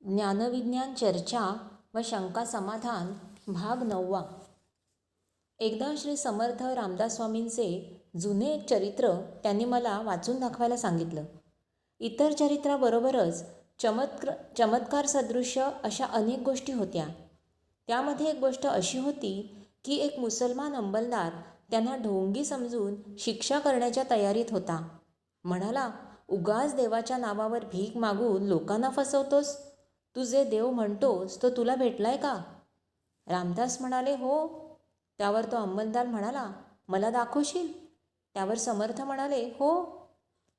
ज्ञानविज्ञान चर्चा व शंका समाधान भाग 9. एकदा श्री समर्थ रामदास स्वामींचे जुने एक चरित्र त्यांनी मला वाचून दाखवायला सांगितलं. इतर चरित्राबरोबरच चमत्कार सदृश्य अशा अनेक गोष्टी होत्या. त्यामध्ये एक गोष्ट अशी होती की एक मुसलमान अंमलदार त्यांना ढोंगी समजून शिक्षा करण्याच्या तयारीत होता. म्हणाला, उगाच देवाच्या नावावर भीक मागून लोकांना फसवतोस. तू जे देव म्हणतोस तो तुला भेटलाय का? रामदास म्हणाले, हो. त्यावर तो अंमलदार म्हणाला, मला दाखवशील? त्यावर समर्थ म्हणाले, हो,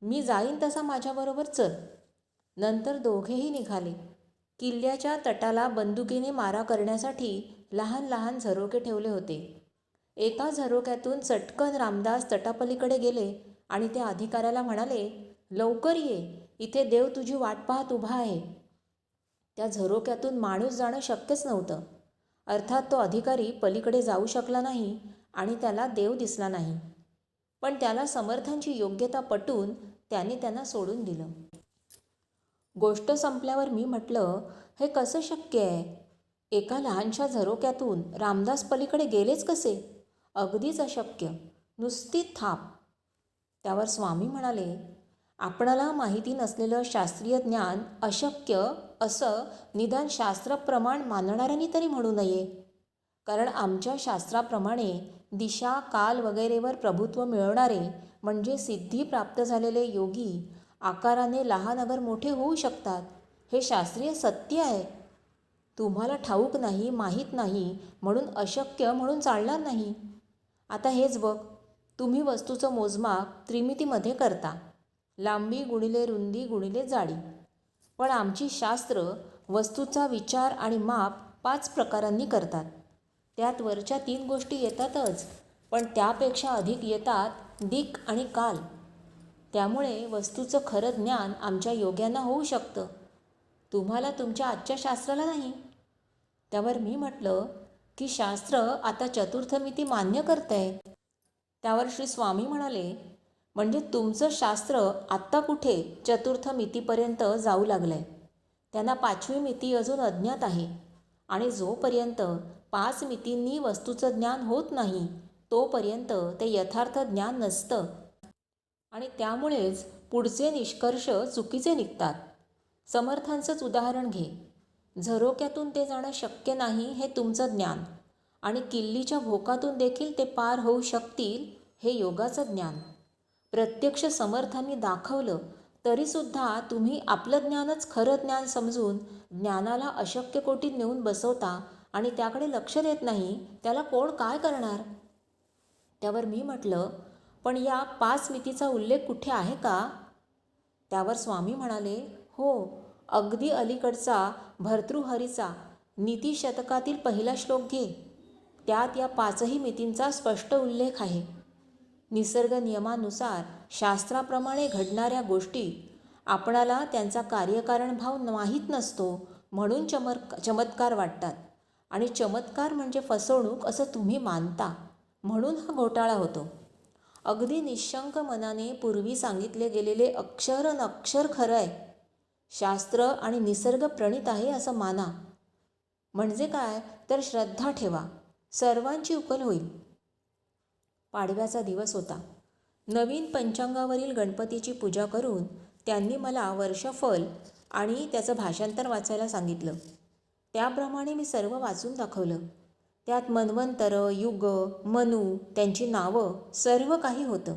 मी जाईन तसा माझ्याबरोबर चल. नंतर दोघेही निघाले. किल्ल्याच्या तटाला बंदुकीने मारा करण्यासाठी लहान लहान झरोके ठेवले होते. एका झरोक्यातून चटकन रामदास तटापलीकडे गेले आणि त्या अधिकाऱ्याला म्हणाले, लवकर ये, इथे देव तुझी वाट पाहत उभा आहे. त्या झरोक्यातून माणूस जाणं शक्यच नव्हतं. अर्थात तो अधिकारी पलीकडे जाऊ शकला नाही आणि त्याला देव दिसला नाही. पण त्याला समर्थांची योग्यता पटून त्याने त्यांना सोडून दिलं. गोष्ट संपल्यावर मी म्हटलं, हे कसं शक्य आहे? एका लहानशा झरोक्यातून रामदास पलीकडे गेलेच कसे? अगदीच अशक्य, नुसती थाप. त्यावर स्वामी म्हणाले, आपणाला माहिती नसलेलं शास्त्रीय ज्ञान अशक्य असं निदान शास्त्रप्रमाण मानणाऱ्यांनी तरी म्हणू नये. कारण आमच्या शास्त्राप्रमाणे दिशा काल वगैरेवर प्रभुत्व मिळवणारे म्हणजे सिद्धी प्राप्त झालेले योगी आकाराने लहान अगर मोठे होऊ शकतात, हे शास्त्रीय सत्य आहे. तुम्हाला ठाऊक नाही, माहीत नाही म्हणून अशक्य म्हणून चालणार नाही. आता हेच बघ, तुम्ही वस्तूचं मोजमाप त्रिमितीमध्ये करता, लांबी गुणिले रुंदी गुणिले जाडी. पण आमची शास्त्र वस्तूचा विचार आणि माप 5 प्रकारांनी करतात. त्यात वरच्या 3 गोष्टी येतातच, पण त्यापेक्षा अधिक येतात दिक आणि काल. त्यामुळे वस्तूचं खरं ज्ञान आमच्या योग्यांना होऊ शकतं, तुम्हाला तुमच्या आजच्या शास्त्राला नाही. त्यावर मी म्हटलं की शास्त्र आता चतुर्थ मिती मान्य करतंय. त्यावर श्री स्वामी म्हणाले, म्हणजे तुमचं शास्त्र आत्ता कुठे चतुर्थ मितीपर्यंत जाऊ लागलंय. त्यांना 5वी मिती अजून अज्ञात आहे आणि जोपर्यंत 5 मितींनी वस्तूचं ज्ञान होत नाही तोपर्यंत ते यथार्थ ज्ञान नसतं आणि त्यामुळेच पुढचे निष्कर्ष चुकीचे निघतात. समर्थांचंच उदाहरण घे. झरोक्यातून ते जाणं शक्य नाही हे तुमचं ज्ञान आणि किल्लीच्या भोकातून देखील ते पार होऊ शकतील हे योगाचं ज्ञान. प्रत्यक्ष समर्थांनी दाखवलं तरीसुद्धा तुम्ही आपलं ज्ञानच खरं ज्ञान समजून ज्ञानाला अशक्य कोटीत नेऊन बसवता आणि त्याकडे लक्ष देत नाही. त्याला कोण काय करणार? त्यावर मी म्हटलं, पण या 5 मितीचा उल्लेख कुठे आहे का? त्यावर स्वामी म्हणाले, हो, अगदी अलीकडचा भर्तृहरीचा नीतिशतकातील पहिला श्लोक घे. त्यात या 5ही मितींचा स्पष्ट उल्लेख आहे. निसर्ग नियमानुसार शास्त्राप्रमाणे घडणाऱ्या गोष्टी आपणाला त्यांचा कार्यकारण भाव माहीत नसतो म्हणून चमत्कार वाटतात आणि चमत्कार म्हणजे फसवणूक असं तुम्ही मानता म्हणून हा घोटाळा होतो. अगदी निशंक मनाने पूर्वी सांगितले गेलेले अक्षर न अक्षर खरं आहे. शास्त्र आणि निसर्ग प्रणित आहे असं माना. म्हणजे काय तर श्रद्धा ठेवा, सर्वांची उकल होईल. पाडव्याचा दिवस होता. नवीन पंचांगावरील गणपतीची पूजा करून त्यांनी मला वर्षफल आणि त्याचं भाषांतर वाचायला सांगितलं. त्याप्रमाणे मी सर्व वाचून दाखवलं. त्यात मन्वंतर, युग, मनु, त्यांची नावं सर्व काही होतं.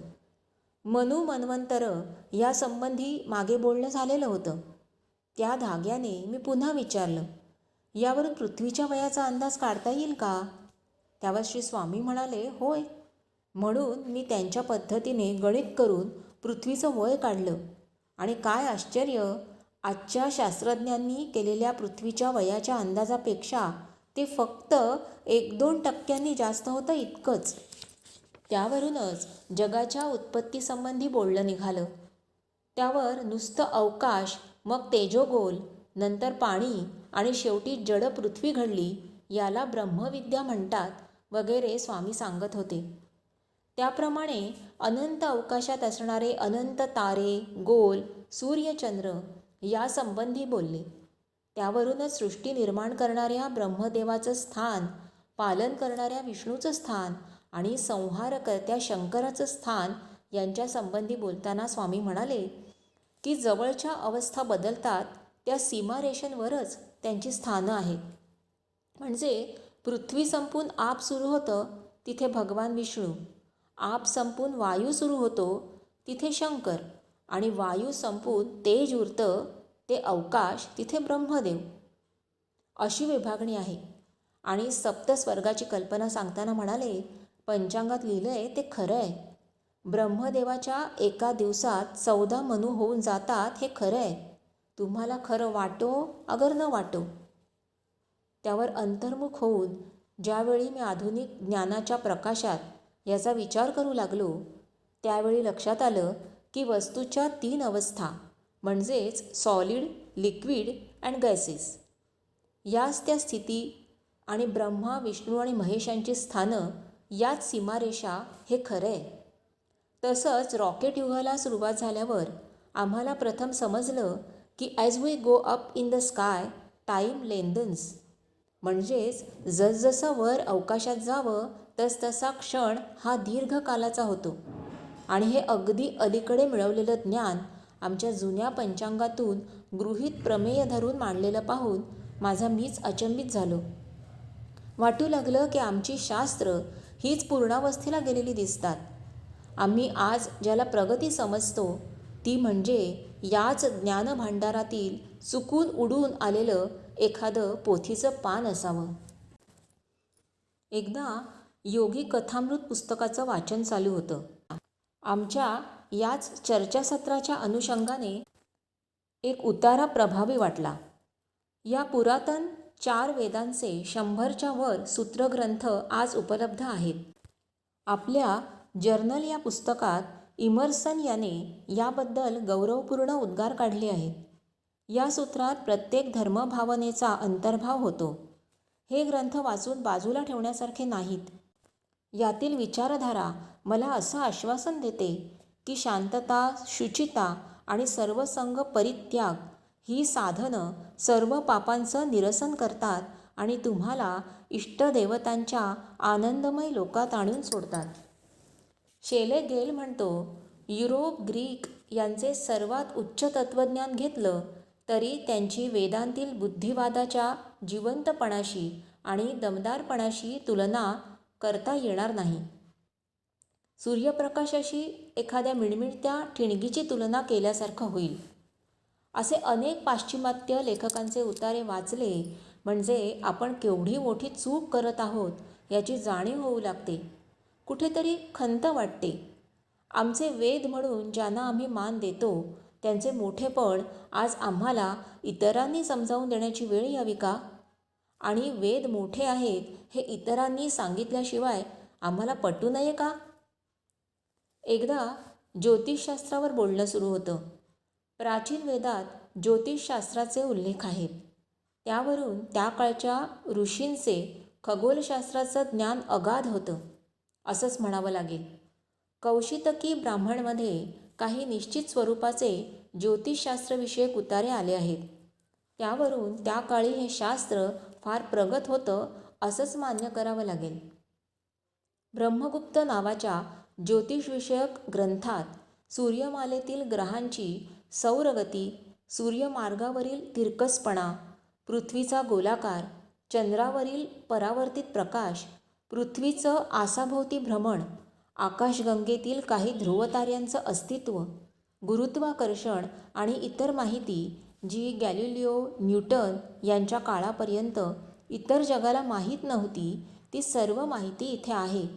मनु मन्वंतर या संबंधी मागे बोलणं झालेलं होतं. त्या धाग्याने मी पुन्हा विचारलं, यावरून पृथ्वीच्या वयाचा अंदाज काढता येईल का? त्यावर श्री स्वामी म्हणाले, होय. म्हणून मी त्यांच्या पद्धतीने गणित करून पृथ्वीचं वय काढलं आणि काय आश्चर्य, आजच्या शास्त्रज्ञांनी केलेल्या पृथ्वीच्या वयाच्या अंदाजापेक्षा ते फक्त 1-2% जास्त होतं इतकंच. त्यावरूनच जगाच्या उत्पत्तीसंबंधी बोलणं निघालं. त्यावर नुसतं अवकाश, मग तेजोगोल, नंतर पाणी आणि शेवटी जड पृथ्वी घडली, याला ब्रह्मविद्या म्हणतात वगैरे स्वामी सांगत होते. त्याप्रमाणे अनंत अवकाशात असणारे अनंत तारे, गोल, सूर्यचंद्र यासंबंधी बोलले. त्यावरूनच सृष्टी निर्माण करणाऱ्या ब्रह्मदेवाचं स्थान, पालन करणाऱ्या विष्णूचं स्थान आणि संहारकर्त्या शंकराचं स्थान यांच्या संबंधी बोलताना स्वामी म्हणाले की जवळच्या अवस्था बदलतात त्या सीमारेषेंवरच त्यांची स्थानं आहेत. म्हणजे पृथ्वी संपून आप सुरू होतं तिथे भगवान विष्णू, आप संपून वायू सुरू होतो तिथे शंकर, आणि वायू संपून तेज उरतं ते अवकाश तिथे ब्रह्मदेव, अशी विभागणी आहे. आणि सप्तस्वर्गाची कल्पना सांगताना म्हणाले, पंचांगात लिहिलं आहे ते खरं आहे. ब्रह्मदेवाच्या एका दिवसात 14 मनू होऊन जातात हे खरं आहे. तुम्हाला खरं वाटो अगर न वाटो. त्यावर अंतर्मुख होऊन ज्यावेळी मी आधुनिक ज्ञानाच्या प्रकाशात याचा विचार करू लागलो, त्यावेळी लक्षात आलं की वस्तूच्या 3 अवस्था म्हणजेच सॉलिड, लिक्विड अँड गॅसेस, याच त्या स्थिती आणि ब्रह्मा, विष्णू आणि महेशांची स्थानं याच सीमारेषा हे खरं आहे. तसंच रॉकेट युगाला सुरुवात झाल्यावर आम्हाला प्रथम समजलं की as we go up in the sky time lengthens, म्हणजेच जसजसं वर अवकाशात जावं तसतसा क्षण हा दीर्घ कालाचा होतो. आणि हे अगदी अलीकडे मिळवलेलं ज्ञान आमच्या जुन्या पंचांगातून गृहीत प्रमेय धरून मांडलेलं पाहून माझा मीच अचंबित झालो. वाटू लागलं की आमची शास्त्र हीच पूर्णावस्थेला गेलेली दिसतात. आम्ही आज ज्याला प्रगती समजतो ती म्हणजे याच ज्ञानभांडारातील चुकून उडून आलेलं एखादं पोथीचं पान असावं. एकदा योगी कथामृत पुस्तकाचं वाचन चालू होतं. आमच्या याच चर्चासत्राच्या अनुषंगाने एक उतारा प्रभावी वाटला. या पुरातन 4 वेदांचे 100च्या वर सूत्रग्रंथ आज उपलब्ध आहेत. आपल्या जर्नल या पुस्तकात इमर्सन याने याबद्दल गौरवपूर्ण उद्गार काढले आहेत. या सूत्रात प्रत्येक धर्मभावनेचा अंतर्भाव होतो. हे ग्रंथ वाचून बाजूला ठेवण्यासारखे नाहीत. यातील विचारधारा मला असं आश्वासन देते की शांतता, शुचिता आणि सर्वसंग परित्याग ही साधनं सर्व पापांचं निरसन करतात आणि तुम्हाला इष्टदेवतांच्या आनंदमय लोकात आणून सोडतात. शेले गेल म्हणतो, युरोप, ग्रीक यांचे सर्वात उच्च तत्त्वज्ञान घेतलं तरी त्यांची वेदांतील बुद्धिवादाच्या जिवंतपणाशी आणि दमदारपणाशी तुलना करता येणार नाही. सूर्यप्रकाशाशी एखाद्या मिळमिळत्या ठिणगीची तुलना केल्यासारखं होईल. असे अनेक पाश्चिमात्य लेखकांचे उतारे वाचले म्हणजे आपण केवढी मोठी चूक करत आहोत याची जाणीव होऊ लागते. कुठेतरी खंत वाटते. आमचे वेद म्हणून ज्यांना आम्ही मान देतो त्यांचे मोठेपण आज आम्हाला इतरांनी समजावून देण्याची वेळ यावी का? आणि वेद मोठे आहेत हे इतरांनी सांगितल्याशिवाय आम्हाला पटू नये का? एकदा ज्योतिषशास्त्रावर बोलणं सुरू होतं. प्राचीन वेदात ज्योतिषशास्त्राचे उल्लेख आहेत. त्यावरून त्या काळच्या ऋषींचे खगोलशास्त्राचं ज्ञान अगाध होतं असंच म्हणावं लागेल. कौशितकी ब्राह्मणमध्ये काही निश्चित स्वरूपाचे ज्योतिषशास्त्रविषयक उतारे आले आहेत. त्यावरून त्या काळी हे शास्त्र फार प्रगत होतं असंच मान्य करावं लागेल. ब्रह्मगुप्त नावाच्या ज्योतिषविषयक ग्रंथात सूर्यमालेतील ग्रहांची सौरगती, सूर्यमार्गावरील तिरकसपणा, पृथ्वीचा गोलाकार, चंद्रावरील परावर्तित प्रकाश, पृथ्वीचं आसाभोवती भ्रमण, आकाशगंगेतील काही ध्रुवताऱ्यांचं अस्तित्व, गुरुत्वाकर्षण आणि इतर माहिती जी गॅलिलिओ, न्यूटन यांच्या काळापर्यंत इतर जगाला माहीत नव्हती ती सर्व माहिती इथे आहे.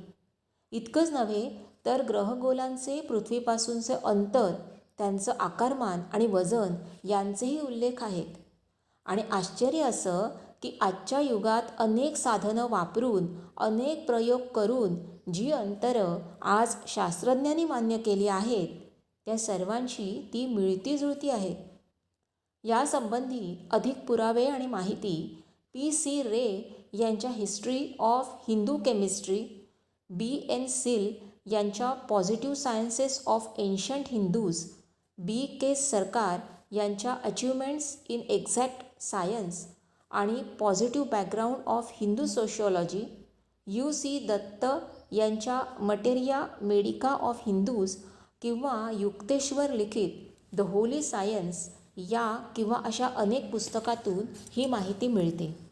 इतकंच नव्हे तर ग्रहगोलांचे पृथ्वीपासूनचे अंतर, त्यांचं आकारमान आणि वजन यांचेही उल्लेख आहेत. आणि आश्चर्य असं की आजच्या युगात अनेक साधनं वापरून, अनेक प्रयोग करून जी अंतरं आज शास्त्रज्ञांनी मान्य केली आहेत त्या सर्वांशी ती मिळती जुळती आहेत. यासंबंधी अधिक पुरावे आणि माहिती P.C. रे यांच्या history of Hindu chemistry, B.N. Seal यांच्या positive sciences of ancient Hindus, B.K. Sarkar यांच्या अचिव्हमेंट्स इन एक्झॅक्ट सायन्स आणि positive background of Hindu sociology, U.C. Dutt यांच्या मटेरिया मेडिका ऑफ हिंदूज किंवा युक्तेश्वर लिखित द होली सायन्स या किंवा अशा अनेक पुस्तकातून ही माहिती मिळते.